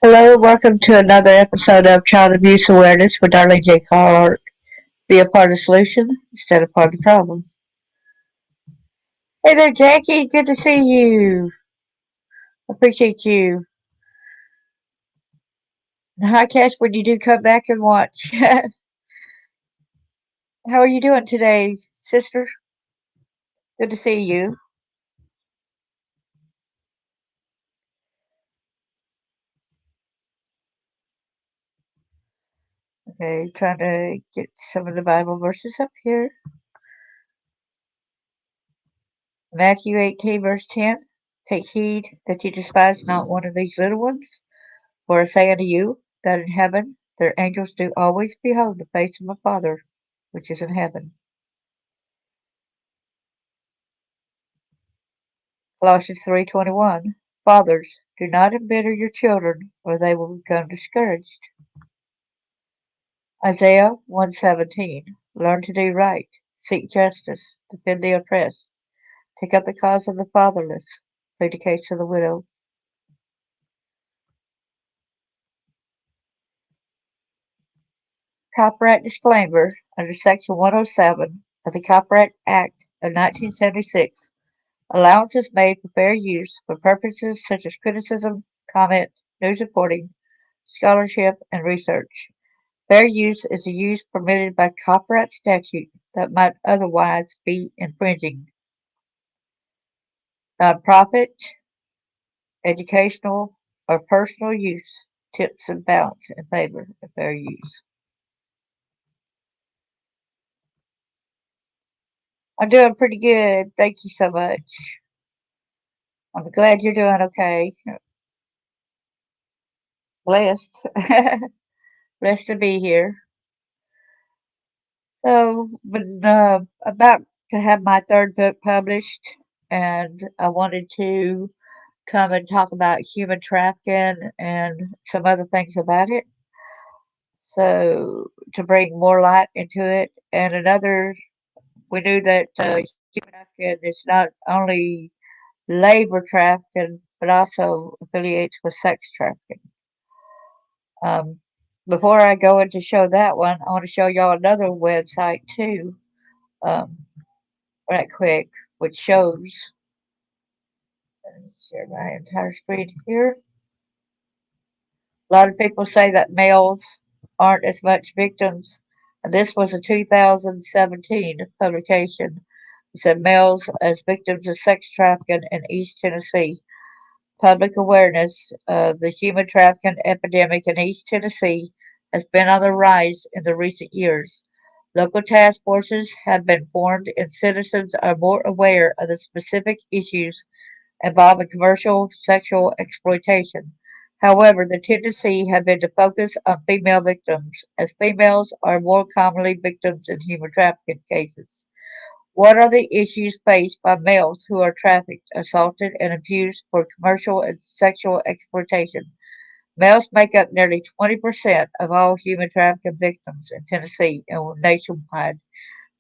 Hello, welcome to another episode of Child Abuse Awareness with Darlene J. Clark. Be a part of the solution instead of part of the problem. Hey there, Jackie. Good to see you. Appreciate you. And hi, Cash, when you do come back and watch. How are you doing today, sister? Good to see you. Okay, trying to get some of the Bible verses up here. Matthew 18, verse 10. Take heed that you despise not one of these little ones. For I say unto you, that in heaven their angels do always behold the face of my Father which is in heaven. Colossians 3:21. Fathers, do not embitter your children, or they will become discouraged. Isaiah 1:17. Learn to do right, seek justice, defend the oppressed, take up the cause of the fatherless, plead the case of the widow. Copyright disclaimer under Section 107 of the Copyright Act of 1976. Allowance is made for fair use for purposes such as criticism, comment, news reporting, scholarship, and research. Fair use is a use permitted by copyright statute that might otherwise be infringing. Nonprofit, educational, or personal use tips and balance in favor of fair use. I'm doing pretty good. Thank you so much. I'm glad you're doing okay. Blessed. Blessed to be here. So, been about to have my third book published, and I wanted to come and talk about human trafficking and some other things about it. So, to bring more light into it, and another, we knew that human trafficking is not only labor trafficking, but also affiliates with sex trafficking. Um, Before I go into show that one, I want to show y'all another website too. Um, right quick, which shows, let me share my entire screen here. A lot of people say that males aren't as much victims. And this was a 2017 publication. It said males as victims of sex trafficking in East Tennessee. Public awareness of the human trafficking epidemic in East Tennessee has been on the rise in the recent years. Local task forces have been formed and citizens are more aware of the specific issues involving commercial sexual exploitation. However, the tendency has been to focus on female victims, as females are more commonly victims in human trafficking cases. What are the issues faced by males who are trafficked, assaulted, and abused for commercial and sexual exploitation? Males make up nearly 20% of all human trafficking victims in Tennessee and nationwide.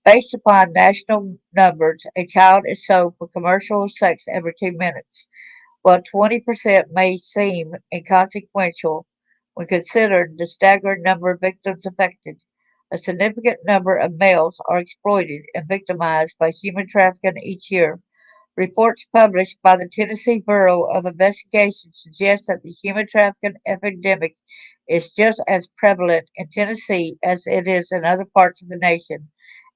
Based upon national numbers, a child is sold for commercial sex every 2 minutes. While 20% may seem inconsequential when considered the staggering number of victims affected, a significant number of males are exploited and victimized by human trafficking each year. Reports published by the Tennessee Bureau of Investigation suggest that the human trafficking epidemic is just as prevalent in Tennessee as it is in other parts of the nation.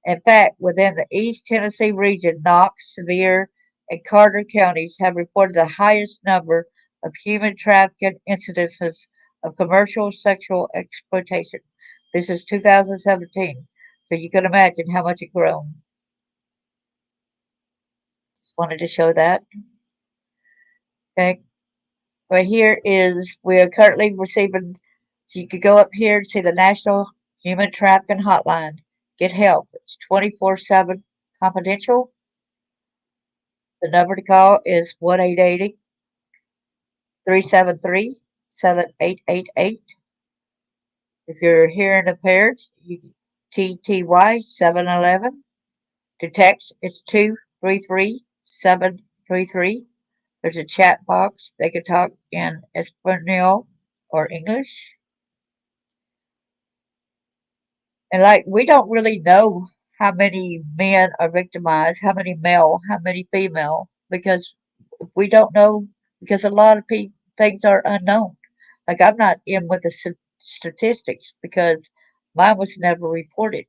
In fact, within the East Tennessee region, Knox, Sevier, and Carter counties have reported the highest number of human trafficking incidences of commercial sexual exploitation. This is 2017, so you can imagine how much it grown. Just wanted to show that. Okay, right here is we are currently receiving. So you could go up here and see the National Human Trafficking Hotline. Get help. It's 24/7 confidential. The number to call is 1-888-373-7888. If you're hearing impaired, you can TTY 711. To text, it's 233-733. There's a chat box. They can talk in Espanol or English. And like, we don't really know how many men are victimized, how many male, how many female, because we don't know, because a lot of things are unknown. Like, I'm not in with the statistics because mine was never reported.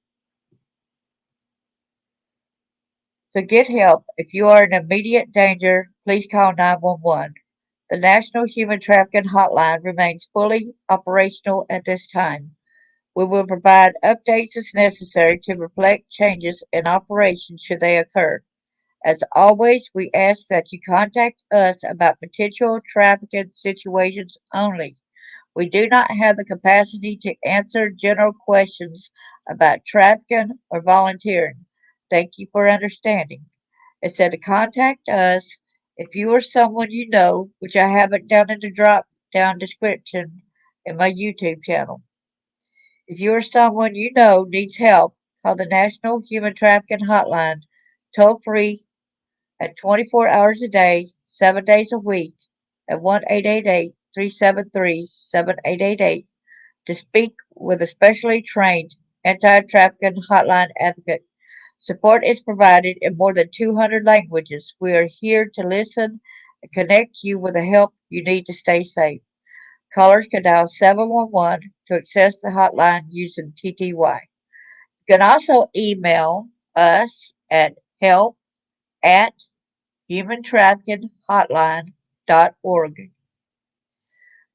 So get help. If you are in immediate danger, please call 911. The National Human Trafficking Hotline remains fully operational at this time. We will provide updates as necessary to reflect changes in operations should they occur. As always, we ask that you contact us about potential trafficking situations only. We do not have the capacity to answer general questions about trafficking or volunteering. Thank you for understanding. It said to contact us if you or someone you know, which I haven't done in the drop down description in my YouTube channel. If you or someone you know needs help, call the National Human Trafficking Hotline toll free at 24 hours a day, 7 days a week at 1-888-373-7888 to speak with a specially trained anti-trafficking hotline advocate. Support is provided in more than 200 languages. We are here to listen and connect you with the help you need to stay safe. Callers can dial 711 to access the hotline using TTY. You can also email us at help at humantraffickinghotline.org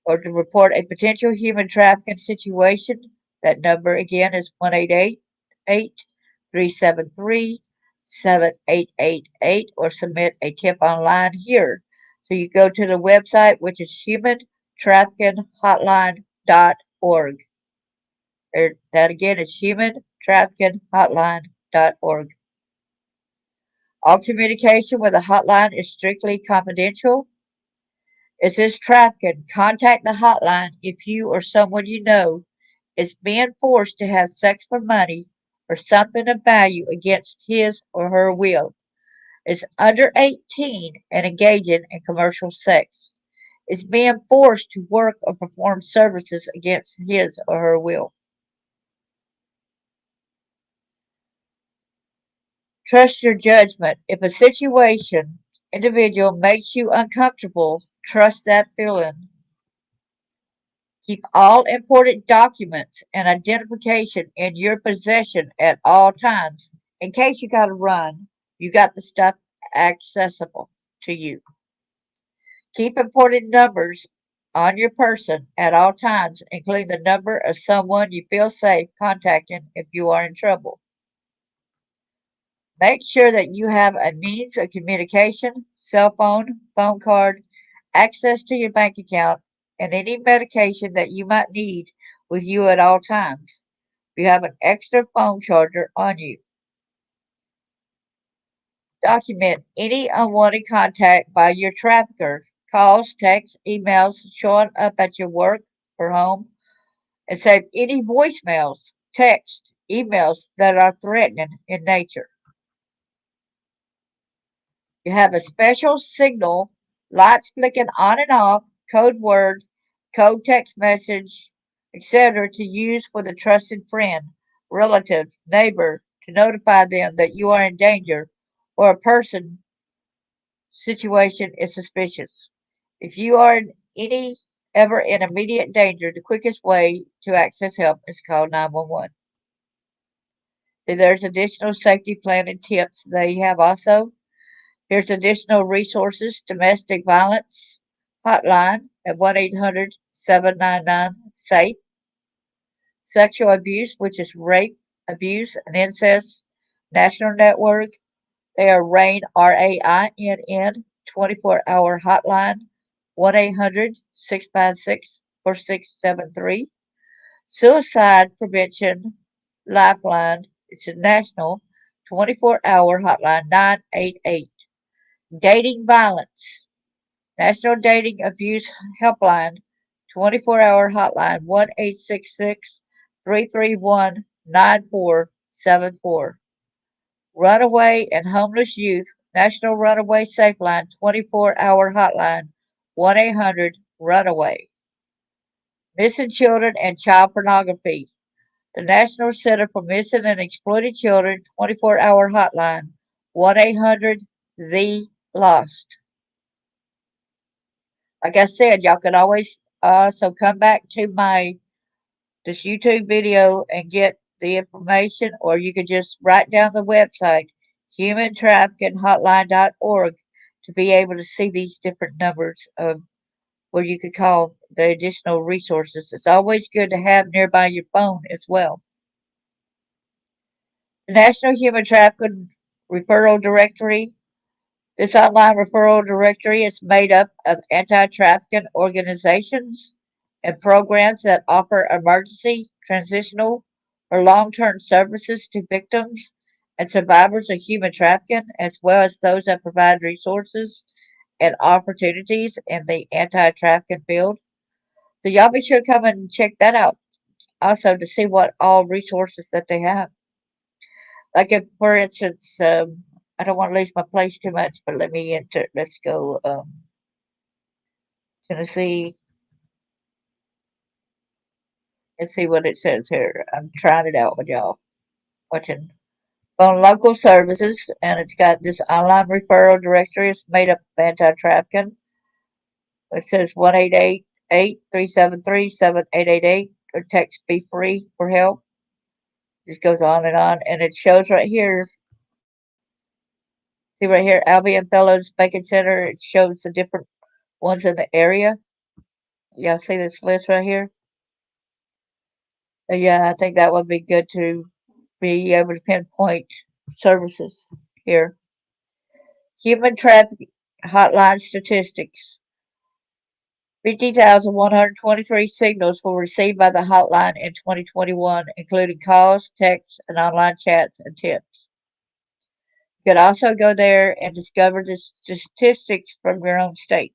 or to report a potential human trafficking situation. That number again is 1-888-373-7888 or submit a tip online here. So you go to the website, which is humantraffickinghotline.org. That again is humantraffickinghotline.org. All communication with the hotline is strictly confidential. Is this trafficking? Contact the hotline if you or someone you know is being forced to have sex for money or something of value against his or her will, is under 18 and engaging in commercial sex, is being forced to work or perform services against his or her will. Trust your judgment. If a situation, individual makes you uncomfortable, trust that feeling. Keep all important documents and identification in your possession at all times. In case you got to run, you got the stuff accessible to you. Keep important numbers on your person at all times, including the number of someone you feel safe contacting if you are in trouble. Make sure that you have a means of communication, cell phone, phone card, access to your bank account, and any medication that you might need with you at all times. You have an extra phone charger on you. Document any unwanted contact by your trafficker, calls, texts, emails showing up at your work or home, and save any voicemails, texts, emails that are threatening in nature. You have a special signal, lights flicking on and off, code word, code text message, etc., to use with a trusted friend, relative, neighbor to notify them that you are in danger or a person situation is suspicious. If you are in any ever in immediate danger, the quickest way to access help is call 911. There's additional safety planning tips they have also. Here's additional resources: domestic violence hotline at 1-800-799-SAFE, sexual abuse, which is rape, abuse, and incest national network. They are RAINN, RAINN, 24-hour hotline, 1-800-656-4673. Suicide prevention lifeline, it's a national 24-hour hotline, 988. Dating violence, National Dating Abuse Helpline, 24-hour hotline, 1-866-331-9474. Runaway and Homeless Youth, National Runaway Safeline, 24-hour hotline, 1-800-RUNAWAY. Missing Children and Child Pornography. The National Center for Missing and Exploited Children 24-hour hotline, 1-800 The Lost. Like I said, y'all can always so come back to my this YouTube video and get the information, or you could just write down the website, humantraffickinghotline.org, to be able to see these different numbers of where you could call the additional resources. It's always good to have nearby your phone as well. The National Human Trafficking Referral Directory. This online referral directory is made up of anti-trafficking organizations and programs that offer emergency, transitional, or long-term services to victims and survivors of human trafficking, as well as those that provide resources and opportunities in the anti-trafficking field. So y'all be sure to come and check that out also to see what all resources that they have. Like if, for instance, I don't want to lose my place too much, but let me enter. Let's go Tennessee and see what it says here. I'm trying it out with y'all. Watching on local services, and it's got this online referral directory. It's made up of anti-trafficking. It says 1-888-373-7888 or text "Be Free" for help. Just goes on, and it shows right here. See right here, Albion Fellows Banking Center. It shows the different ones in the area. Y'all see this list right here? Yeah, I think that would be good to be able to pinpoint services here. Human trafficking hotline statistics. 50,123 signals were received by the hotline in 2021, including calls, texts, and online chats and tips. You could also go there and discover the statistics from your own state,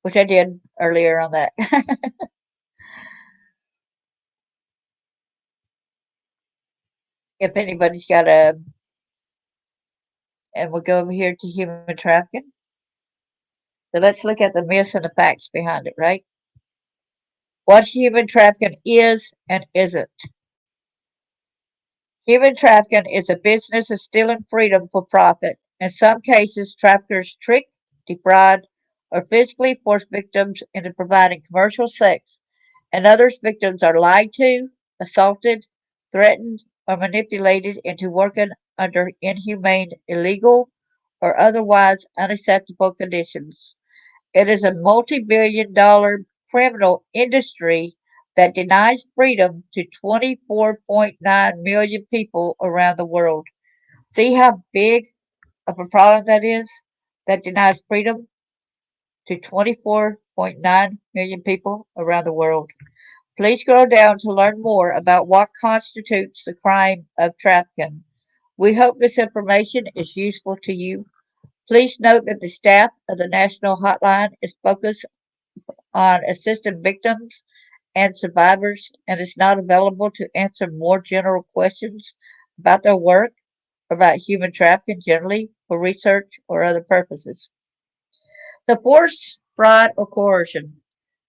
which I did earlier on that. If anybody's got and we'll go over here to human trafficking. So let's look at the myths and the facts behind it, right? What human trafficking is and isn't. Human trafficking is a business of stealing freedom for profit. In some cases, traffickers trick, defraud, or physically force victims into providing commercial sex, and others victims are lied to, assaulted, threatened, or manipulated into working under inhumane, illegal, or otherwise unacceptable conditions. It is a multi-billion-dollar criminal industry that denies freedom to 24.9 million people around the world. See how big of a problem that is? That denies freedom to 24.9 million people around the world. Please scroll down to learn more about what constitutes the crime of trafficking. We hope this information is useful to you. Please note that the staff of the National Hotline is focused on assisting victims and survivors and is not available to answer more general questions about their work or about human trafficking generally for research or other purposes. The force, fraud, or coercion.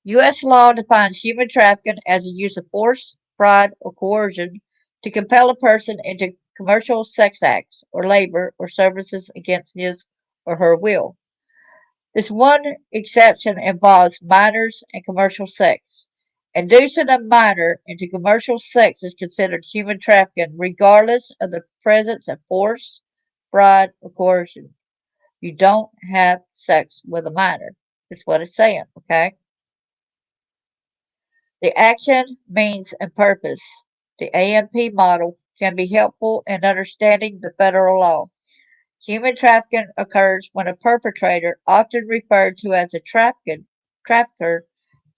U.S. law defines human trafficking as the use of force, fraud, or coercion to compel a person into commercial sex acts or labor or services against his or her will. This one exception involves minors and commercial sex. Inducing a minor into commercial sex is considered human trafficking regardless of the presence of force, fraud, or coercion. You don't have sex with a minor. That's what it's saying, okay? The action, means, and purpose. The AMP model can be helpful in understanding the federal law. Human trafficking occurs when a perpetrator, often referred to as a trafficker,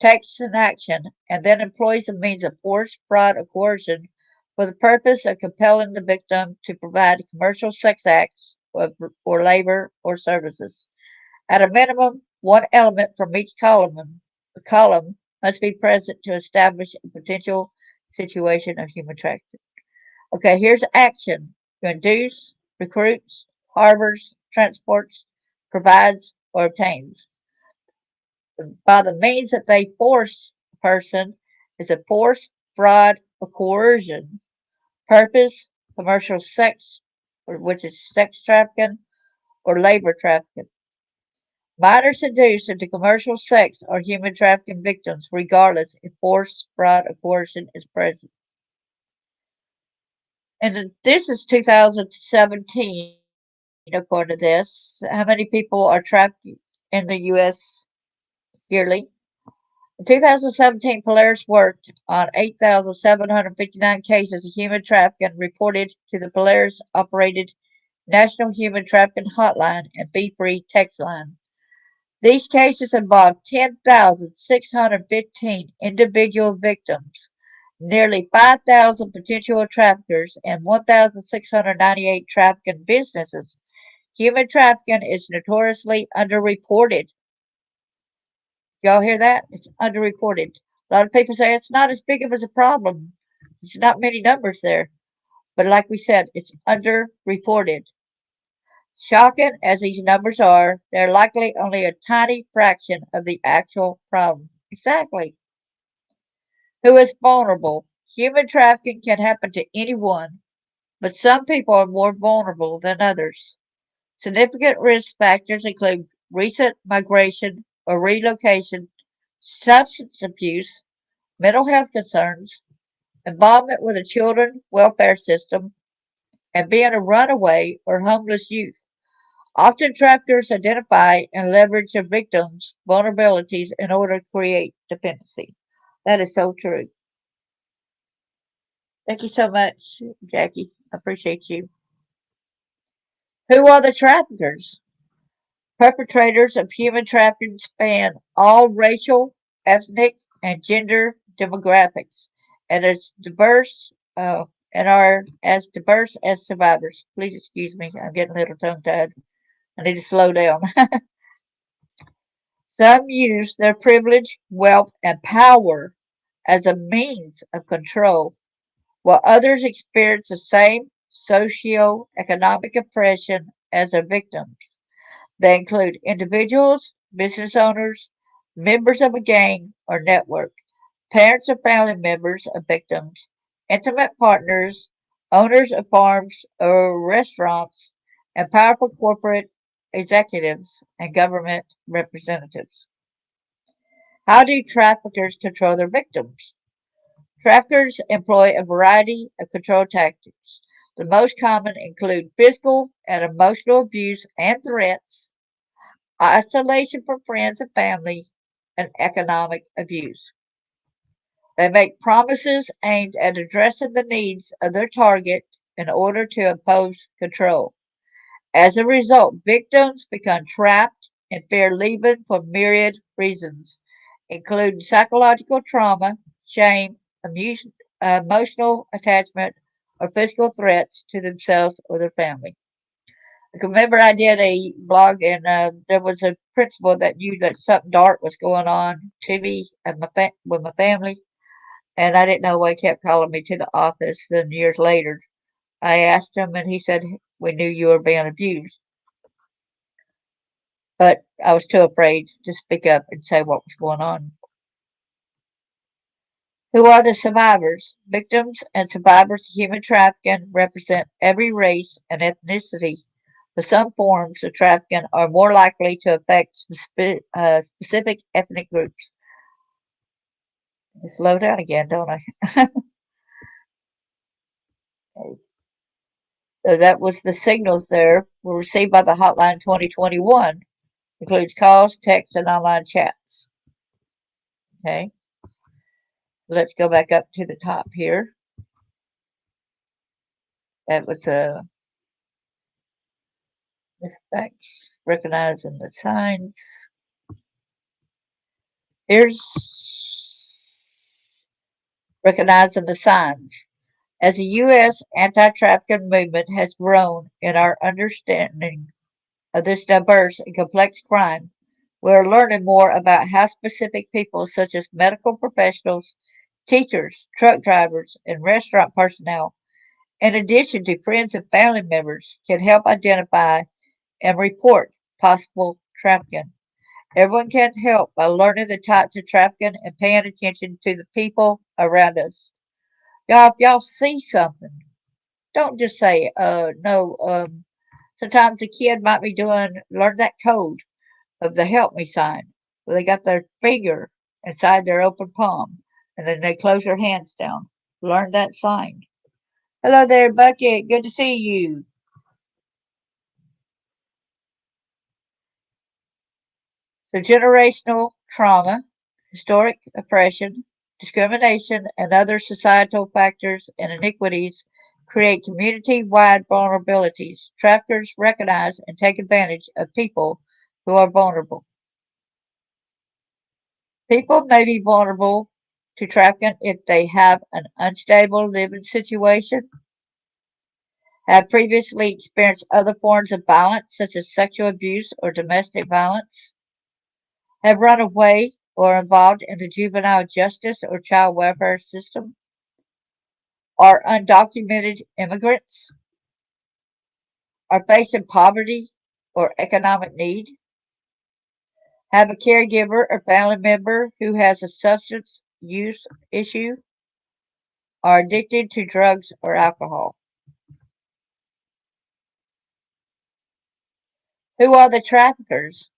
takes an action and then employs a means of force, fraud, or coercion for the purpose of compelling the victim to provide commercial sex acts or labor or services. At a minimum, one element from each column must be present to establish a potential situation of human trafficking. Okay, here's action. To induce, recruits, harbors, transports, provides, or obtains. by the means that they force a person is a force, fraud, or coercion. Purpose, commercial sex, which is sex trafficking or labor trafficking. Minors seduced into commercial sex are human trafficking victims, regardless if force, fraud, or coercion is present. And this is 2017, according to this. How many people are trafficked in the U.S. yearly? In 2017, Polaris worked on 8,759 cases of human trafficking reported to the Polaris operated National Human Trafficking Hotline and Be Free text line. These cases involved 10,615 individual victims, nearly 5,000 potential traffickers, and 1,698 trafficking businesses. Human trafficking is notoriously underreported. Y'all hear that? It's underreported. A lot of people say it's not as big of a problem. There's not many numbers there. But like we said, it's underreported. Shocking as these numbers are, they're likely only a tiny fraction of the actual problem. Exactly. Who is vulnerable? Human trafficking can happen to anyone, but some people are more vulnerable than others. Significant risk factors include recent migration or relocation, substance abuse, mental health concerns, involvement with the children welfare system, and being a runaway or homeless youth. Often traffickers identify and leverage a victim's vulnerabilities in order to create dependency. That is so true. Thank you so much, Jackie. I appreciate you. Who are the traffickers? Perpetrators of human trafficking span all racial, ethnic, and gender demographics, and and are as diverse as survivors. Please excuse me, I'm getting a little tongue tied. I need to slow down. Some use their privilege, wealth, and power as a means of control, while others experience the same socio-economic oppression as their victims. They include individuals, business owners, members of a gang or network, parents or family members of victims, intimate partners, owners of farms or restaurants, and powerful corporate executives and government representatives. How do traffickers control their victims? Traffickers employ a variety of control tactics. The most common include physical and emotional abuse and threats, isolation from friends and family, and economic abuse. They make promises aimed at addressing the needs of their target in order to impose control. As a result, victims become trapped and fear leaving for myriad reasons, including psychological trauma, shame, emotional attachment, or physical threats to themselves or their family. I can remember I did a blog and there was a principal that knew that something dark was going on to me and with my family, and I didn't know why he kept calling me to the office. Then years later, I asked him, and he said, "We knew you were being abused." But I was too afraid to speak up and say what was going on. Who are the survivors? Victims and survivors of human trafficking represent every race and ethnicity, but some forms of trafficking are more likely to affect specific ethnic groups. I slow down again, don't I? Okay. So that was the signals there were received by the hotline 2021. Includes calls, texts, and online chats. Okay. Let's go back up to the top here. That was respects, recognizing the signs. Here's recognizing the signs. As the U.S. anti-trafficking movement has grown in our understanding of this diverse and complex crime, we are learning more about how specific people such as medical professionals, teachers, truck drivers, and restaurant personnel, in addition to friends and family members, can help identify and report possible trafficking. Everyone can help by learning the types of trafficking and paying attention to the people around us. Y'all, if y'all see something, don't just say, no. Sometimes the kid might be learn that code of the help me sign, where they got their finger inside their open palm and then they close their hands down. Learn that sign. Hello there, Bucket. Good to see you. So, generational trauma, historic oppression, discrimination, and other societal factors and iniquities create community wide vulnerabilities. Traffickers recognize and take advantage of people who are vulnerable. People may be vulnerable to trafficking if they have an unstable living situation, have previously experienced other forms of violence such as sexual abuse or domestic violence, have run away or are involved in the juvenile justice or child welfare system, are undocumented immigrants, are facing poverty or economic need, have a caregiver or family member who has a substance use issue, are addicted to drugs or alcohol. Who are the traffickers?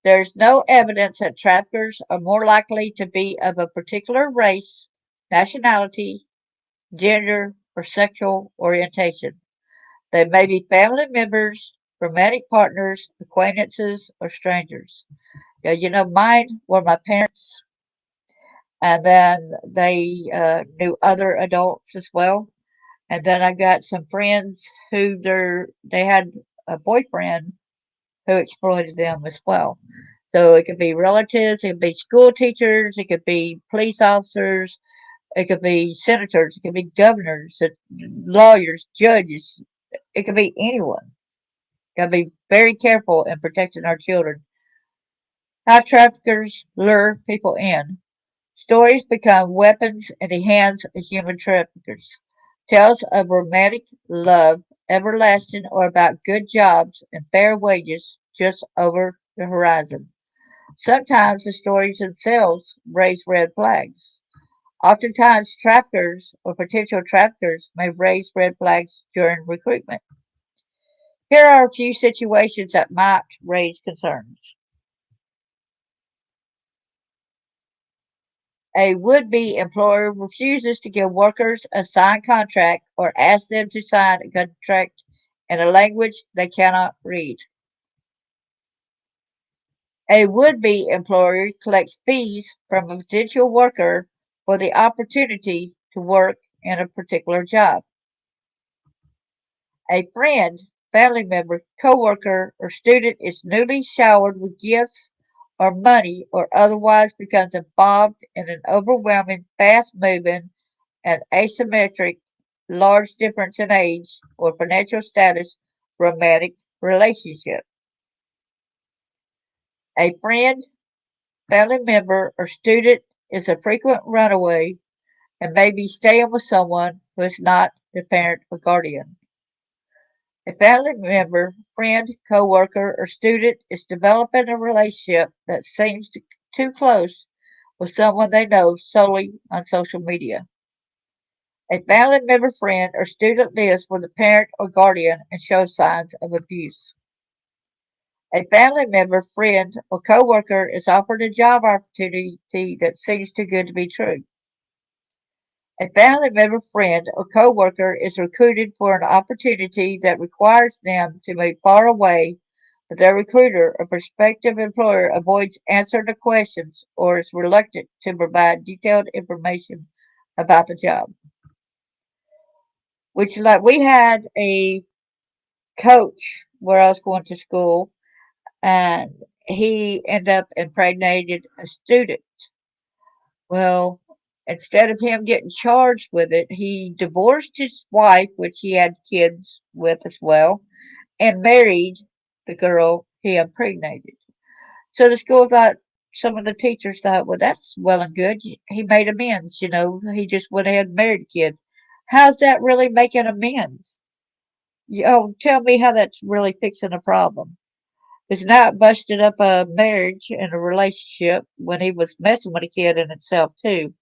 There's no evidence that traffickers are more likely to be of a particular race, nationality, gender, or sexual orientation. They may be family members, romantic partners, acquaintances, or strangers. Yeah, mine were my parents, and then they knew other adults as well. And then I got some friends who they had a boyfriend who exploited them as well. So it could be relatives, it could be school teachers, it could be police officers, it could be senators, it could be governors, lawyers, judges, it could be anyone. Got to be very careful in protecting our children. How traffickers lure people in. Stories become weapons in the hands of human traffickers. Tales of romantic love, everlasting, or about good jobs and fair wages just over the horizon. Sometimes the stories themselves raise red flags. Oftentimes, traffickers or potential traffickers may raise red flags during recruitment. Here are a few situations that might raise concerns. A would-be employer refuses to give workers a signed contract or asks them to sign a contract in a language they cannot read. A would-be employer collects fees from a potential worker for the opportunity to work in a particular job. A friend, family member, coworker, or student is newly showered with gifts or money or otherwise becomes involved in an overwhelming, fast moving, and asymmetric, large difference in age or financial status romantic relationship. A friend, family member, or student is a frequent runaway and may be staying with someone who is not the parent or guardian. A family member, friend, coworker, or student is developing a relationship that seems too close with someone they know solely on social media. A family member, friend, or student lives with a parent or guardian and shows signs of abuse. A family member, friend, or coworker is offered a job opportunity that seems too good to be true. A family member, friend, or coworker is recruited for an opportunity that requires them to move far away, but their recruiter or prospective employer avoids answering the questions or is reluctant to provide detailed information about the job. Which, like, we had a coach where I was going to school, and he ended up impregnated a student. Well, instead of him getting charged with it, he divorced his wife, which he had kids with as well, and married the girl he impregnated. So the school thought, some of the teachers thought, well, that's well and good. He made amends, he just went ahead and married a kid. How's that really making amends? Tell me how that's really fixing a problem. It's not busted up a marriage and a relationship when he was messing with a kid in itself too.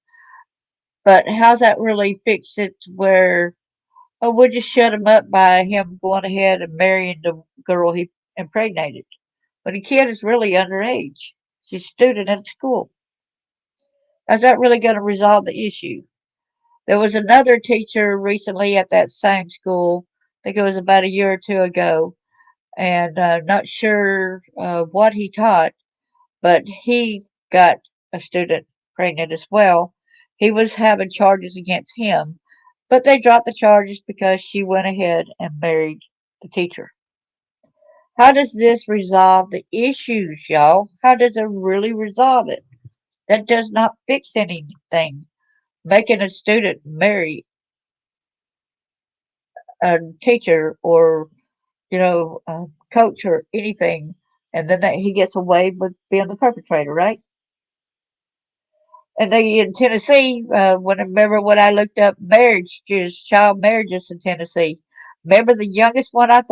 But how's that really fix it where, oh, we'll just shut him up by him going ahead and marrying the girl he impregnated? But the kid is really underage. She's a student at school. How's that really going to resolve the issue? There was another teacher recently at that same school, I think it was about a year or two ago, and not sure what he taught, but he got a student pregnant as well. He was having charges against him, but they dropped the charges because she went ahead and married the teacher. How does this resolve the issues, y'all? How does it really resolve it? That does not fix anything. Making a student marry a teacher or, a coach or anything, and then he gets away with being the perpetrator, right? And they in Tennessee, when I looked up marriages, child marriages in Tennessee, remember the youngest one I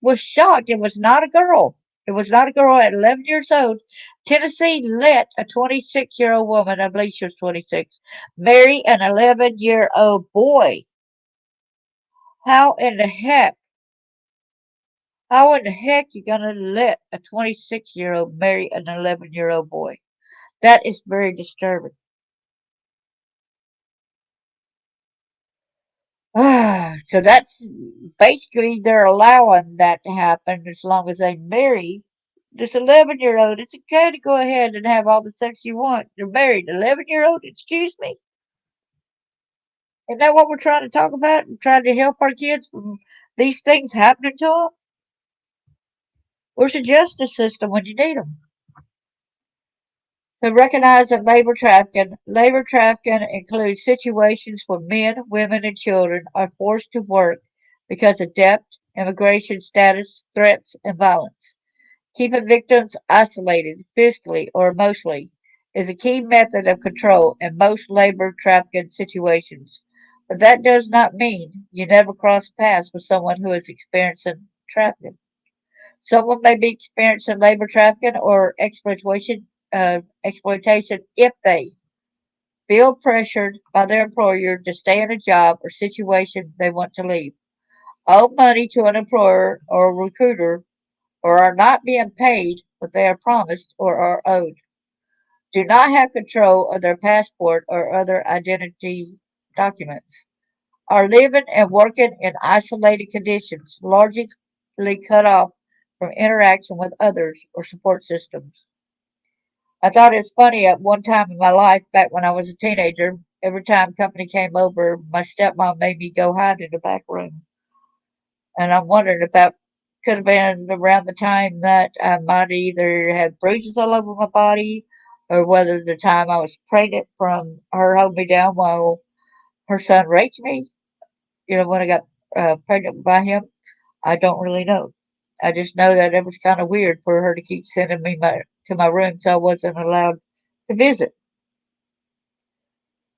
was shocked. It was not a girl. It was not a girl at 11 years old. Tennessee let a 26-year-old woman, I believe she was 26, marry an 11-year-old boy. How in the heck? How in the heck you gonna let a 26-year-old marry an 11-year-old boy? That is very disturbing. So that's basically they're allowing that to happen as long as they marry this 11-year-old. It's okay to go ahead and have all the sex you want. You're married. 11-year-old? Excuse me? Isn't that what we're trying to talk about? We're trying to help our kids from these things happening to them? Where's the justice system when you need them? To recognize that labor trafficking includes situations where men, women, and children are forced to work because of debt, immigration status, threats, and violence. Keeping victims isolated physically or emotionally is a key method of control in most labor trafficking situations. But that does not mean you never cross paths with someone who is experiencing trafficking. Someone may be experiencing labor trafficking or exploitation if they feel pressured by their employer to stay in a job or situation they want to leave, owe money to an employer or recruiter, or are not being paid what they are promised or are owed, do not have control of their passport or other identity documents, are living and working in isolated conditions, largely cut off from interaction with others or support systems. I thought it's funny at one time in my life, back when I was a teenager, every time company came over, my stepmom made me go hide in the back room. And I'm wondering if that could have been around the time that I might either had bruises all over my body or whether the time I was pregnant from her holding me down while her son raped me, when I got pregnant by him. I don't really know. I just know that it was kind of weird for her to keep sending me to my room so I wasn't allowed to visit.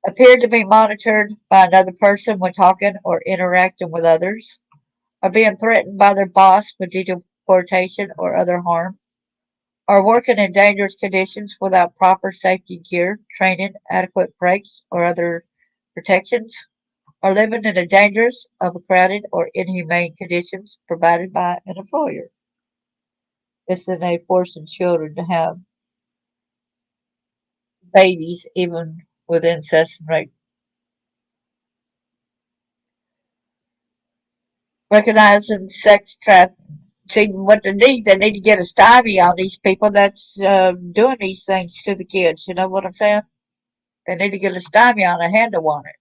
Appeared to be monitored by another person when talking or interacting with others, are being threatened by their boss with deportation or other harm, are working in dangerous conditions without proper safety gear, training, adequate breaks, or other protections, are living in a dangerous, overcrowded, or inhumane conditions provided by an employer. This is they forcing children to have babies even with incest and rape. Recognizing sex trafficking. See what they need to get a stymie on these people that's doing these things to the kids. You know what I'm saying? They need to get a stymie on a handle on it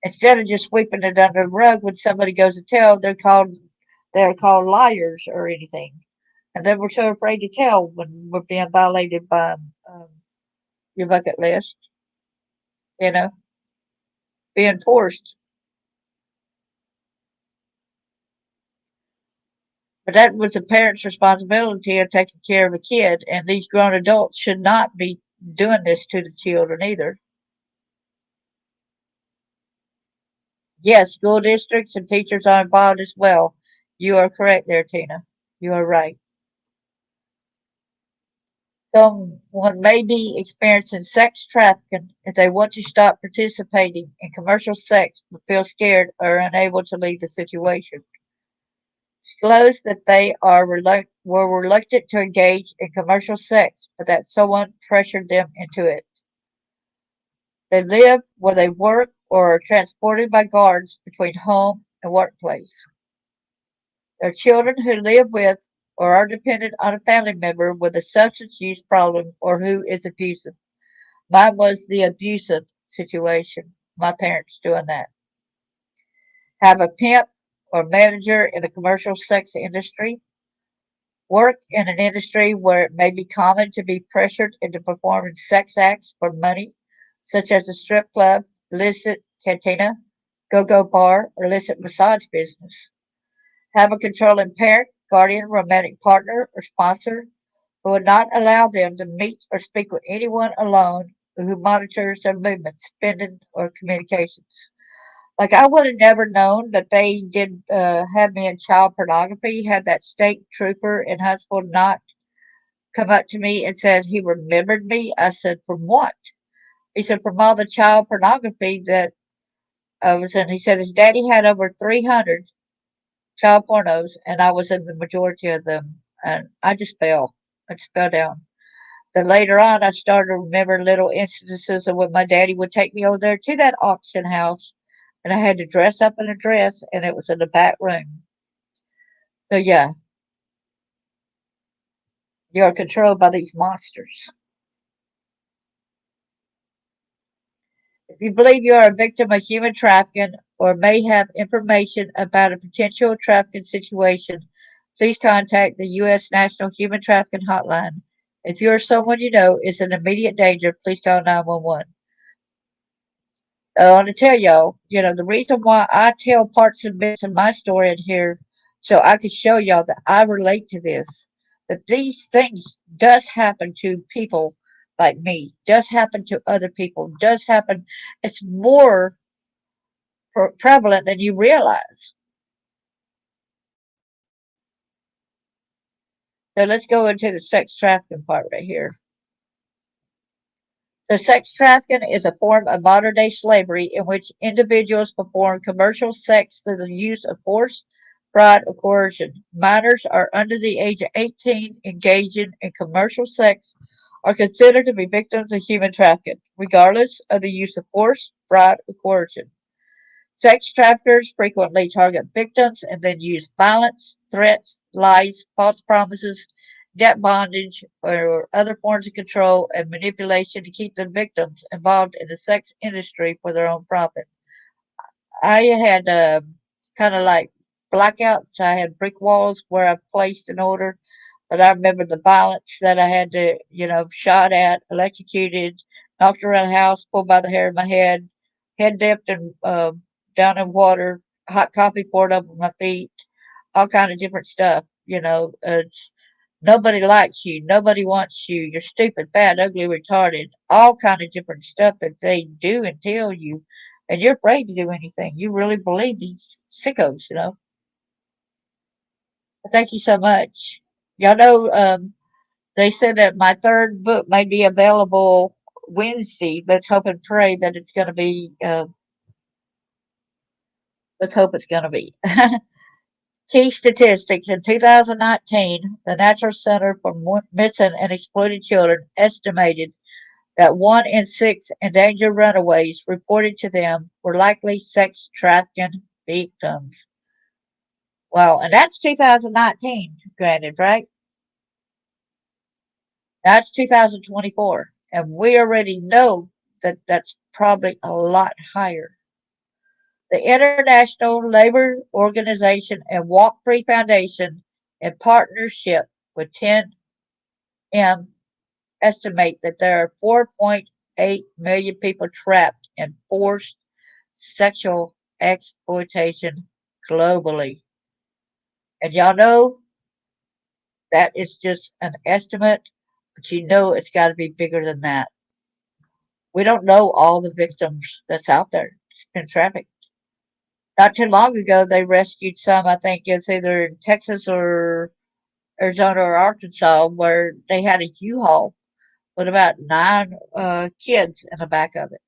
instead of just sweeping it under the rug. When somebody goes to tell, they're called liars or anything, and then we're so afraid to tell when we're being violated by um, your bucket list. You know, being forced. But that was a parent's responsibility of taking care of a kid, and these grown adults should not be doing this to the children either. Yes, school districts and teachers are involved as well. You are correct there, Tina. You are right. Someone may be experiencing sex trafficking if they want to stop participating in commercial sex but feel scared or unable to leave the situation. Disclose that they were reluctant to engage in commercial sex, but that someone pressured them into it. They live where they work or are transported by guards between home and workplace. There are children who live with or are dependent on a family member with a substance use problem or who is abusive. Mine was the abusive situation. My parents doing that. Have a pimp or manager in the commercial sex industry. Work in an industry where it may be common to be pressured into performing sex acts for money, such as a strip club, illicit cantina, go-go bar, or illicit massage business. Have a controlling parent, guardian, romantic partner, or sponsor who would not allow them to meet or speak with anyone alone who monitors their movements, spending, or communications. Like I would have never known that they did have me in child pornography. Had that state trooper in Huntsville not come up to me and said he remembered me, I said, "From what?" He said, "From all the child pornography that I was in." He said his daddy had over 300 child pornos, and I was in the majority of them. And I just fell. I just fell down. Then later on, I started to remember little instances of when my daddy would take me over there to that auction house, and I had to dress up in a dress, and it was in the back room. So yeah, you are controlled by these monsters. If you believe you are a victim of human trafficking or may have information about a potential trafficking situation, please contact the U.S. National Human Trafficking Hotline. If you or someone you know is in immediate danger, please call 911. I want to tell y'all, the reason why I tell parts and bits of my story in here, so I can show y'all that I relate to this, that these things does happen to people like me, does happen to other people, does happen. It's more prevalent than you realize. So let's go into the sex trafficking part right here. So, sex trafficking is a form of modern day slavery in which individuals perform commercial sex through the use of force, fraud, or coercion. Minors are under the age of 18 engaging in commercial sex are considered to be victims of human trafficking, regardless of the use of force, fraud, or coercion. Sex traffickers frequently target victims and then use violence, threats, lies, false promises, debt bondage, or other forms of control and manipulation to keep the victims involved in the sex industry for their own profit. I had kind of like blackouts. I had brick walls where I placed an order, but I remember the violence that I had to, shot at, electrocuted, knocked around the house, pulled by the hair of my head dipped in down in water, hot coffee poured up on my feet, all kind of different stuff. Nobody likes you, nobody wants you. You're stupid, bad, ugly, retarded. All kind of different stuff that they do and tell you, and you're afraid to do anything. You really believe these sickos. Thank you so much. Y'all know they said that my third book may be available Wednesday. Let's hope and pray that it's going to be. Let's hope it's going to be. Key statistics in 2019, the National Center for Missing and Exploited Children estimated that 1 in 6 endangered runaways reported to them were likely sex trafficking victims. Wow, and that's 2019, granted, right? That's 2024, and we already know that that's probably a lot higher. The International Labor Organization and Walk Free Foundation, in partnership with 10M, estimate that there are 4.8 million people trapped in forced sexual exploitation globally. And y'all know that is just an estimate, but you know it's got to be bigger than that. We don't know all the victims that's out there. It's been trafficked. Not too long ago, they rescued some. I think it's either in Texas or Arizona or Arkansas, where they had a U-Haul with about nine kids in the back of it.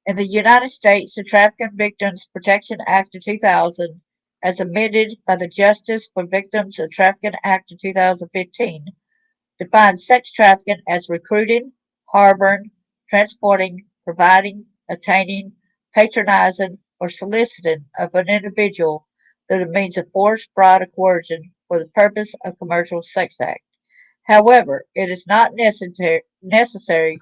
In the United States, the Trafficking Victims Protection Act of 2000, as amended by the Justice for Victims of Trafficking Act of 2015, defines sex trafficking as recruiting, harboring, transporting, providing, obtaining, patronizing, or soliciting of an individual through the means of force, fraud, or coercion for the purpose of commercial sex act. However, it is not necessary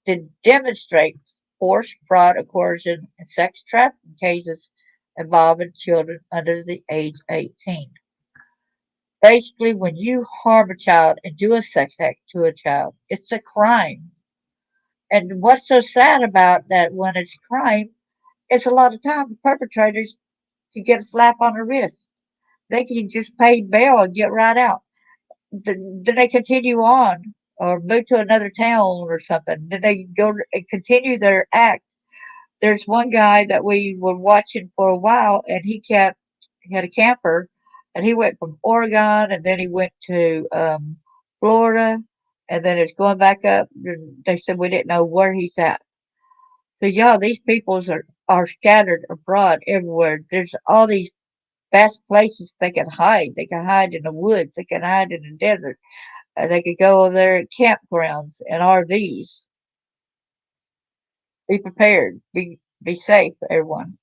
to demonstrate force, fraud, or coercion in sex trafficking cases involving children under the age of 18. Basically, when you harm a child and do a sex act to a child, it's a crime. And what's so sad about that when it's a crime is a lot of times the perpetrators can get a slap on the wrist. They can just pay bail and get right out. Then they continue on or move to another town or something. Then they go and continue their act. There's one guy that we were watching for a while, and he had a camper, and he went from Oregon, and then he went to Florida, and then it's going back up. And they said we didn't know where he's at. So yeah, these peoples are scattered abroad everywhere. There's all these best places they can hide. They can hide in the woods. They can hide in the desert. They could go over there at campgrounds and RVs. Be prepared. Be safe, everyone.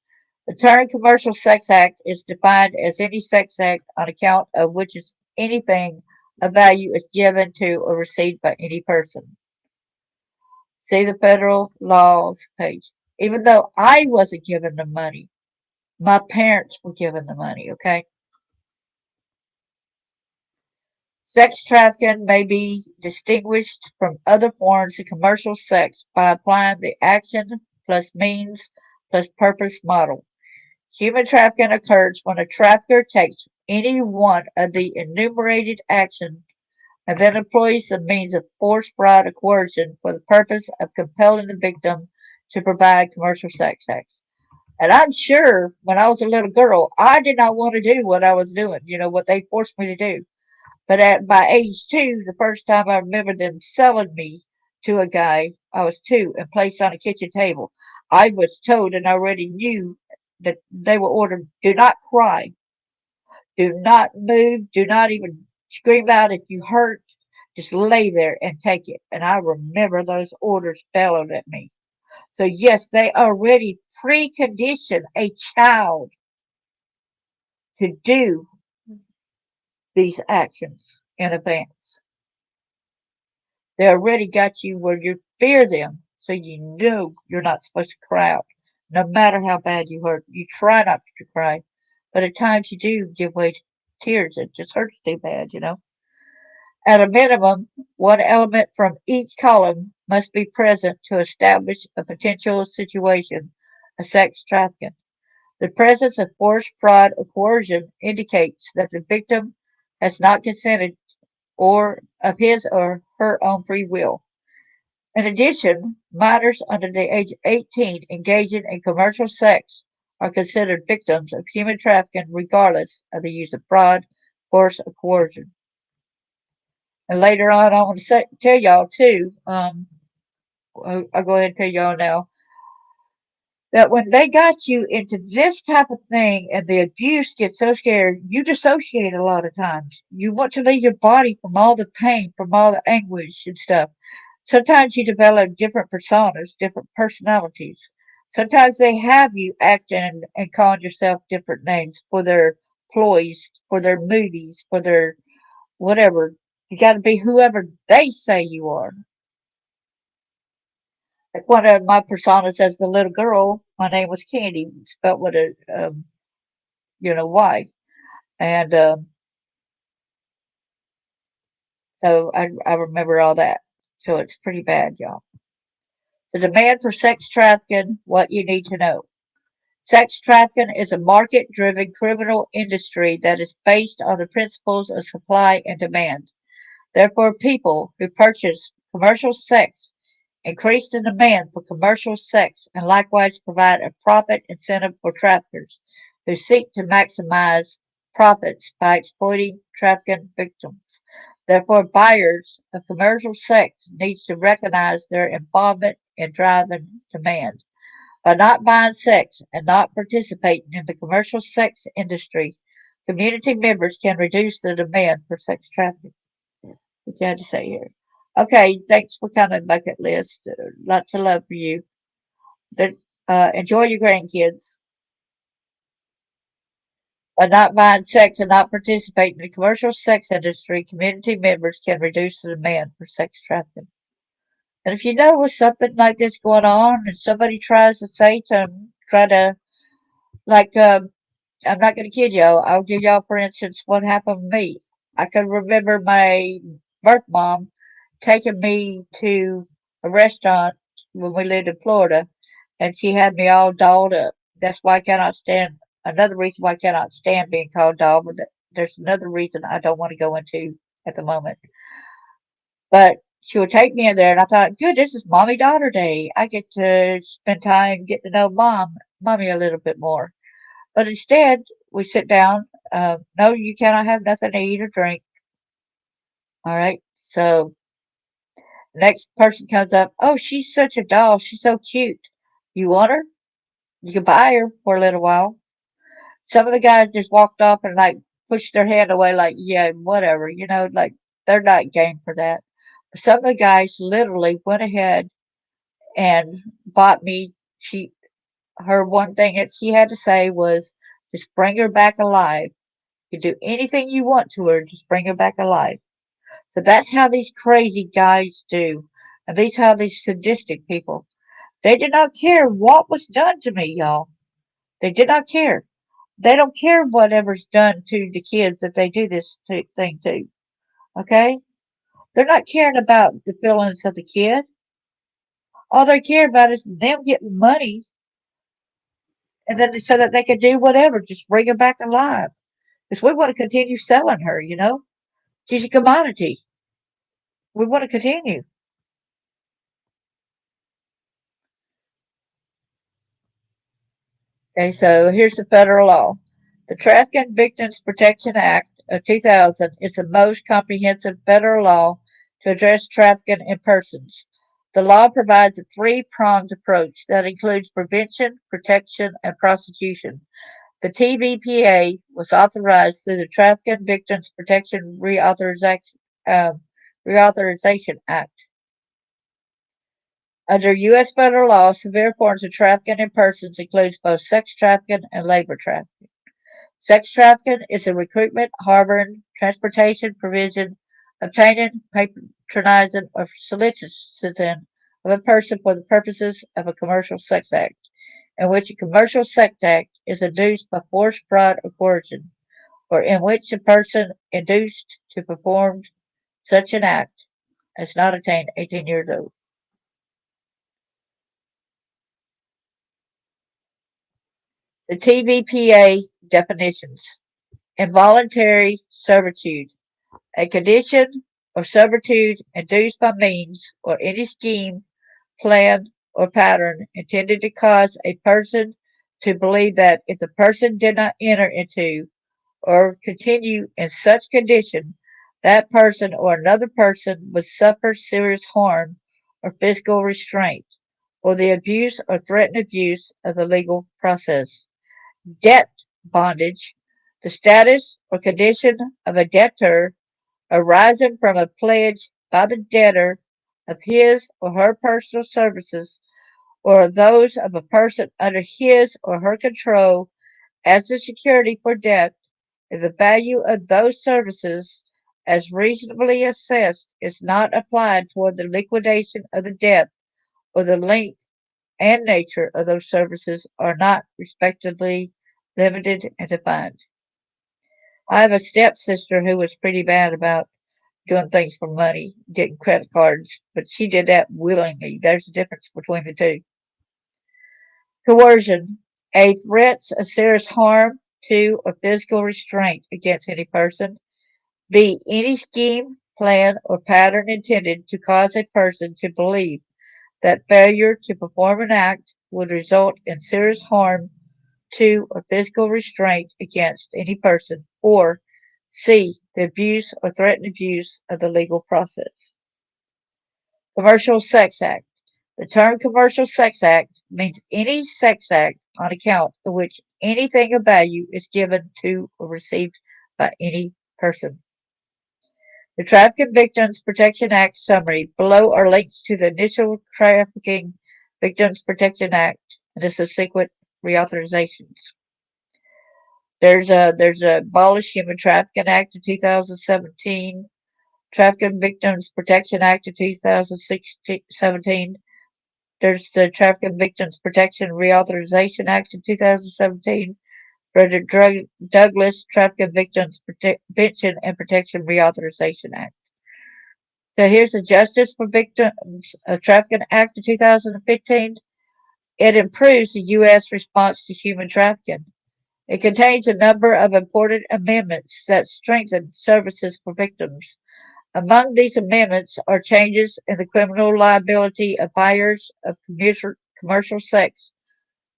The term commercial sex act is defined as any sex act on account of which is anything of value is given to or received by any person. See the federal laws page. Even though I wasn't given the money, my parents were given the money, okay? Sex trafficking may be distinguished from other forms of commercial sex by applying the action plus means plus purpose model. Human trafficking occurs when a trafficker takes any one of the enumerated actions and then employs the means of force, fraud, or coercion for the purpose of compelling the victim to provide commercial sex acts. And I'm sure when I was a little girl, I did not want to do what I was doing, what they forced me to do. But by age 2, the first time I remember them selling me to a guy, I was 2 and placed on a kitchen table. I was told and I already knew that they were ordered, do not cry, do not move, do not even scream out if you hurt, just lay there and take it. And I remember those orders bellowed at me. So yes, they already precondition a child to do these actions in advance. They already got you where you fear them, so you know you're not supposed to cry out. No matter how bad you hurt, you try not to cry, but at times you do give way to tears. It just hurts too bad. At a minimum, one element from each column must be present to establish a potential situation of sex trafficking. The presence of force, fraud, or coercion indicates that the victim has not consented or of his or her own free will. In addition, minors under the age of 18 engaging in commercial sex are considered victims of human trafficking regardless of the use of fraud, force, or coercion. And later on, I want to tell y'all too, I'll go ahead and tell y'all now, that when they got you into this type of thing and the abuse gets so scared, you dissociate a lot of times. You want to leave your body from all the pain, from all the anguish and stuff. Sometimes you develop different personas, different personalities. Sometimes they have you acting and calling yourself different names for their ploys, for their movies, for their whatever. You got to be whoever they say you are. Like one of my personas as the little girl, my name was Candy, spelled with a Y, and so I remember all that. So it's pretty bad, y'all. The demand for sex trafficking, what you need to know. Sex trafficking is a market driven criminal industry that is based on the principles of supply and demand. Therefore, people who purchase commercial sex increase the demand for commercial sex and likewise provide a profit incentive for traffickers who seek to maximize profits by exploiting trafficking victims. Therefore, buyers of commercial sex need to recognize their involvement in driving demand. By not buying sex and not participating in the commercial sex industry, community members can reduce the demand for sex trafficking. What you had to say here? Okay, thanks for coming, Bucket List. Lots of love for you. Enjoy your grandkids. By not buying sex and not participating in the commercial sex industry, community members can reduce the demand for sex trafficking. And if you know with something like this going on and somebody tries to say to try to, like, I'm not going to kid y'all. I'll give y'all, for instance, what happened with me. I can remember my birth mom taking me to a restaurant when we lived in Florida, and she had me all dolled up. That's why I cannot stand. Another reason why I cannot stand being called doll, but there's another reason I don't want to go into at the moment. But she would take me in there, and I thought, good, this is mommy daughter day. I get to spend time getting to know mommy a little bit more. But instead, we sit down. No, you cannot have nothing to eat or drink. All right. So next person comes up. Oh, she's such a doll. She's so cute. You want her? You can buy her for a little while. Some of the guys just walked off and like pushed their hand away, like, yeah, whatever. Like they're not game for that. But some of the guys literally went ahead and bought me. Her one thing that she had to say was, just bring her back alive. You can do anything you want to her, just bring her back alive. So that's how these crazy guys do. And these how these sadistic people. They did not care what was done to me, y'all. They did not care. They don't care whatever's done to the kids that they do this thing to. Okay? They're not caring about the feelings of the kid. All they care about is them getting money and then so that they can do whatever, just bring her back alive. Because we want to continue selling her. She's a commodity. We want to continue. Okay, so here's the federal law. The Trafficking Victims Protection Act of 2000 is the most comprehensive federal law to address trafficking in persons. The law provides a three-pronged approach that includes prevention, protection, and prosecution. The TVPA was authorized through the Trafficking Victims Protection um, Reauthorization Act. Under U.S. federal law, severe forms of trafficking in persons includes both sex trafficking and labor trafficking. Sex trafficking is the recruitment, harboring, transportation, provision, obtaining, patronizing, or soliciting of a person for the purposes of a commercial sex act, in which a commercial sex act is induced by force, fraud, or coercion, or in which a person induced to perform such an act has not attained 18 years old. The TVPA definitions: involuntary servitude, a condition or servitude induced by means or any scheme, plan, or pattern intended to cause a person to believe that if the person did not enter into or continue in such condition, that person or another person would suffer serious harm or physical restraint, or the abuse or threatened abuse of the legal process. Debt bondage, the status or condition of a debtor arising from a pledge by the debtor of his or her personal services or those of a person under his or her control as the security for debt, if the value of those services as reasonably assessed is not applied toward the liquidation of the debt or the length and nature of those services are not respectively limited and defined. I have a stepsister who was pretty bad about doing things for money, getting credit cards, but she did that willingly. There's a difference between the two. Coercion, a threat of serious harm to or physical restraint against any person. B. Any scheme, plan, or pattern intended to cause a person to believe that failure to perform an act would result in serious harm to, or physical restraint against any person, or C. The abuse or threatened abuse of the legal process. Commercial Sex Act. The term Commercial Sex Act means any sex act on account of which anything of value is given to or received by any person. The Trafficking Victims Protection Act summary below are links to the initial Trafficking Victims Protection Act and the subsequent reauthorizations. There's a Abolish Human Trafficking Act of 2017, Trafficking Victims Protection Act of 2017. There's the Trafficking Victims Protection Reauthorization Act of 2017. Frederick Douglass Trafficking Victims Prevention and Protection Reauthorization Act. So here's the Justice for Victims of Trafficking Act of 2015. It improves the U.S. response to human trafficking. It contains a number of important amendments that strengthen services for victims. Among these amendments are changes in the criminal liability of hires of commercial sex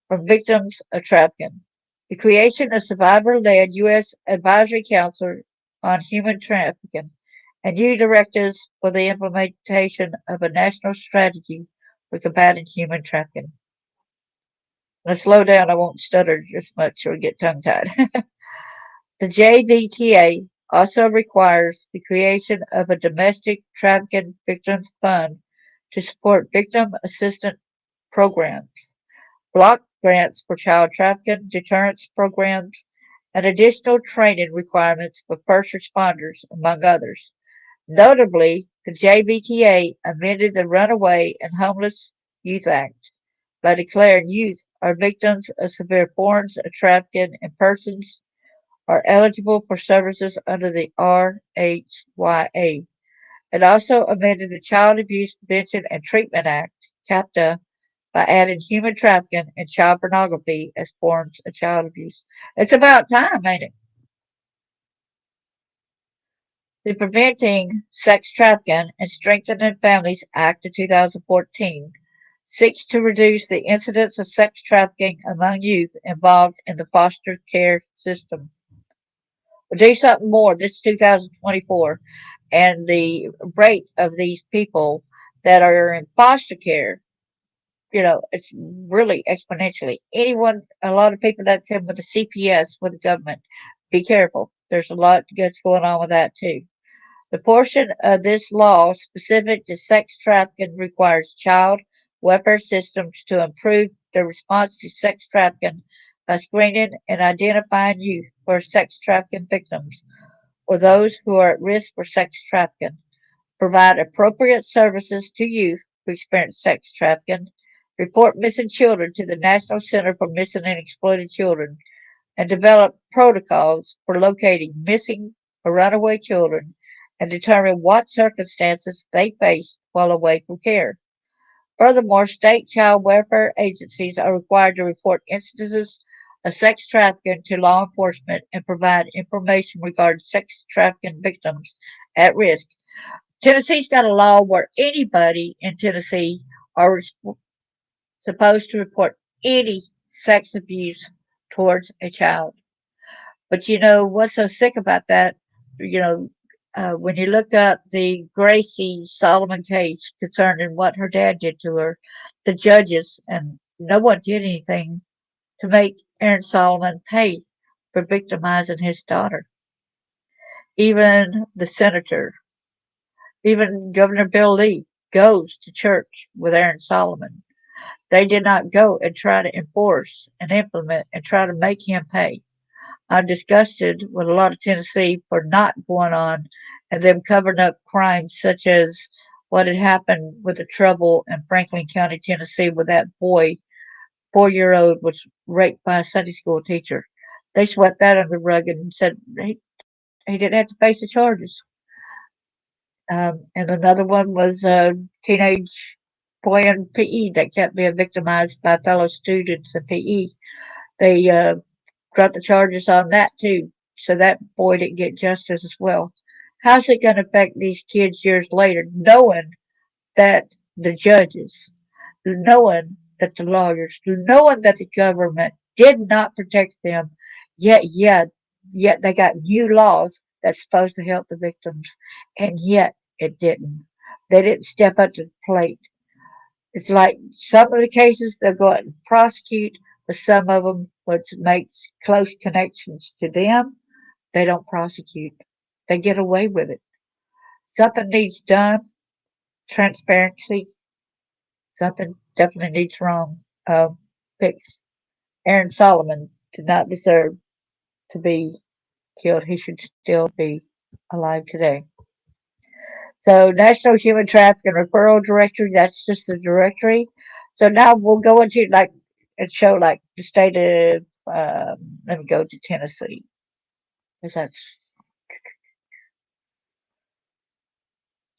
from victims of trafficking, the creation of survivor-led U.S. Advisory Council on Human Trafficking, and new directives for the implementation of a national strategy for combating human trafficking. Now slow down, I won't stutter just much or get tongue-tied. The JVTA also requires the creation of a domestic trafficking victims fund to support victim assistance programs, block grants for child trafficking deterrence programs, and additional training requirements for first responders, among others. Notably, the JVTA amended the Runaway and Homeless Youth Act by declaring youth are victims of severe forms of trafficking and persons are eligible for services under the RHYA. It also amended the Child Abuse Prevention and Treatment Act, CAPTA, by adding human trafficking and child pornography as forms of child abuse. It's about time, ain't it? The Preventing Sex Trafficking and Strengthening Families Act of 2014 seeks to reduce the incidence of sex trafficking among youth involved in the foster care system. We'll do something more. This is 2024, and the rate of these people that are in foster care, it's really exponentially. A lot of people that's in with the CPS with the government, be careful. There's a lot that's going on with that too. The portion of this law specific to sex trafficking requires child welfare systems to improve their response to sex trafficking by screening and identifying youth for sex trafficking victims or those who are at risk for sex trafficking, provide appropriate services to youth who experience sex trafficking, report missing children to the National Center for Missing and Exploited Children, and develop protocols for locating missing or runaway children and determine what circumstances they face while away from care. Furthermore, state child welfare agencies are required to report instances of sex trafficking to law enforcement and provide information regarding sex trafficking victims at risk. Tennessee's got a law where anybody in Tennessee are supposed to report any sex abuse towards a child. But what's so sick about that? You know, when you look at the Gracie Solomon case concerning what her dad did to her, the judges and no one did anything to make Aaron Solomon pay for victimizing his daughter. Even the senator, even Governor Bill Lee goes to church with Aaron Solomon. They did not go and try to enforce and implement and try to make him pay. I'm disgusted with a lot of Tennessee for not going on and them covering up crimes such as what had happened with the trouble in Franklin County, Tennessee, with that boy, 4-year old, was raped by a Sunday school teacher. They swept that under the rug and said he didn't have to face the charges. And another one was a teenage boy in PE that kept being victimized by fellow students in PE. They dropped the charges on that too, so that boy didn't get justice as well. How's it going to affect these kids years later, knowing that the judges, knowing that the lawyers, knowing that the government did not protect them. Yet they got new laws that's supposed to help the victims, and yet it didn't. They didn't step up to the plate. It's like some of the cases they'll go out and prosecute, but some of them, which makes close connections to them, they don't prosecute. They get away with it. Something needs done. Transparency. Something definitely needs wrong. Fix. Aaron Solomon did not deserve to be killed. He should still be alive today. So National Human Trafficking Referral Directory, that's just the directory. So now we'll go into like and show like the state of let me go to Tennessee. Because that's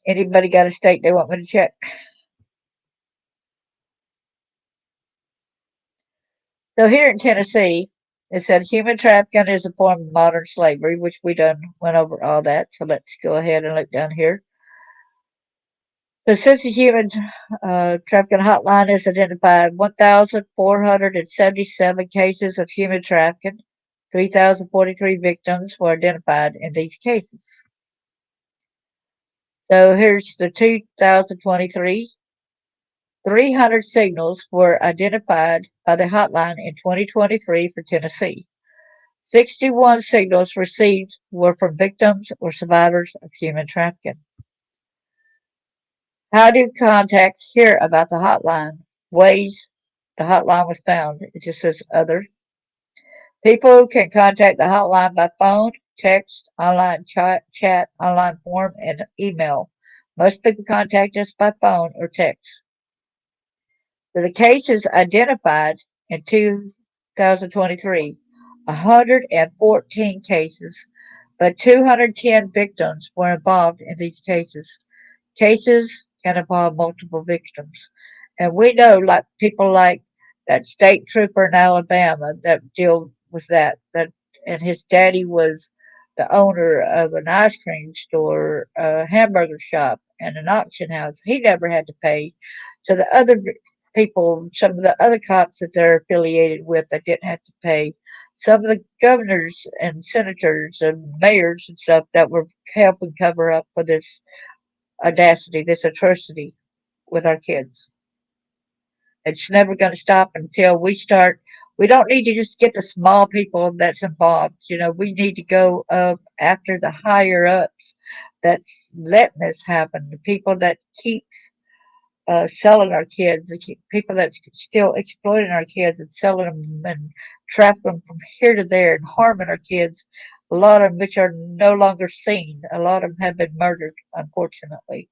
anybody got a state they want me to check. So here in Tennessee, it said human trafficking is a form of modern slavery, which we done went over all that. So let's go ahead and look down here. The since the Human Trafficking Hotline has identified 1,477 cases of human trafficking. 3,043 victims were identified in these cases. So here's the 2023. 300 signals were identified by the hotline in 2023 for Tennessee. 61 signals received were from victims or survivors of human trafficking. How do contacts hear about the hotline? Ways the hotline was found. It just says other. People can contact the hotline by phone, text, online chat, online form, and email. Most people contact us by phone or text. So the cases identified in 2023, 114 cases, but 210 victims were involved in these cases. Cases can involve multiple victims. And we know like people like that state trooper in Alabama that deal with that and his daddy was the owner of an ice cream store, a hamburger shop, and an auction house. He never had to pay. So the other people, some of the other cops that they're affiliated with that didn't have to pay. Some of the governors and senators and mayors and stuff that were helping cover up for this audacity, this atrocity with our kids. It's never going to stop until we start. We don't need to just get the small people that's involved. We need to go up after the higher ups that's letting this happen. The people that keeps selling our kids, the people that's still exploiting our kids and selling them and trafficking them from here to there and harming our kids. A lot of them which are no longer seen. A lot of them have been murdered, unfortunately.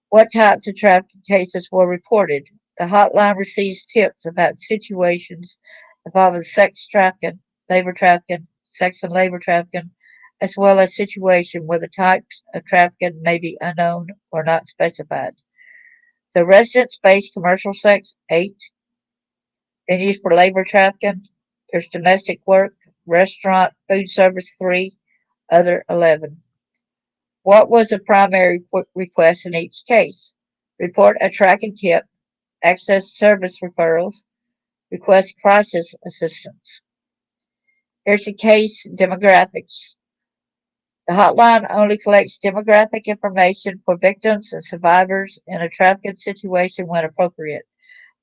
What types of trafficking cases were reported? The hotline receives tips about situations involving sex trafficking, labor trafficking, sex and labor trafficking, as well as situations where the types of trafficking may be unknown or not specified. The resident space commercial sex, 8. Venues for labor trafficking, there's domestic work, restaurant, food service, 3. Other, 11. What was the primary request in each case? Report a tracking tip, access service referrals, request crisis assistance. Here's the case demographics. The hotline only collects demographic information for victims and survivors in a trafficking situation when appropriate.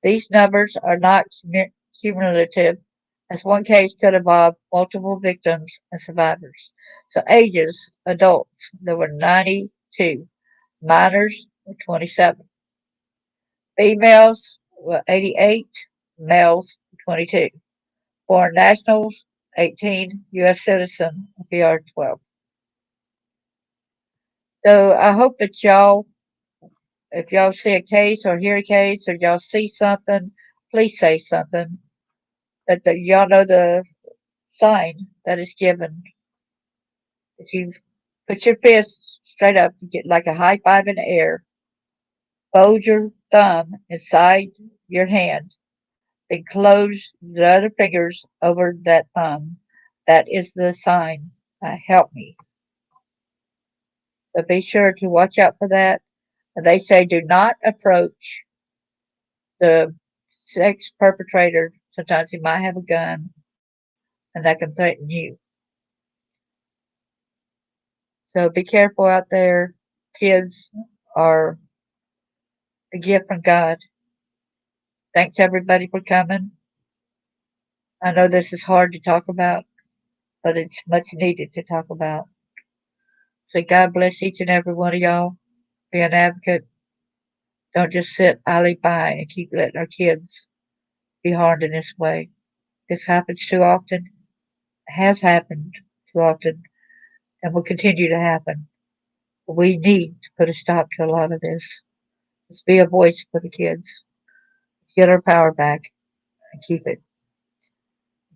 These numbers are not cumulative, as one case could involve multiple victims and survivors. So ages, adults, there were 92. Minors were 27. Females were 88. Males 22. Foreign nationals 18. U.S. citizen PR 12. So I hope that y'all, if y'all see a case or hear a case or y'all see something, please say something. That y'all know the sign that is given. If you put your fist straight up, you get like a high five in the air. Fold your thumb inside your hand and close the other fingers over that thumb. That is the sign. Help me. So be sure to watch out for that. They say do not approach the sex perpetrator Sometimes he might have a gun and that can threaten you. So be careful out there. Kids are a gift from God. Thanks everybody for coming. I know this is hard to talk about, but it's much needed to talk about. So God bless each and every one of y'all. Be an advocate. Don't just sit idly by and keep letting our kids be harmed in this way. This happens too often, has happened too often, and will continue to happen. We need to put a stop to a lot of this. Let's be a voice for the kids. Get our power back and keep it.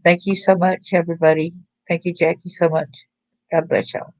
Thank you so much, everybody. Thank you, Jackie, so much. God bless y'all.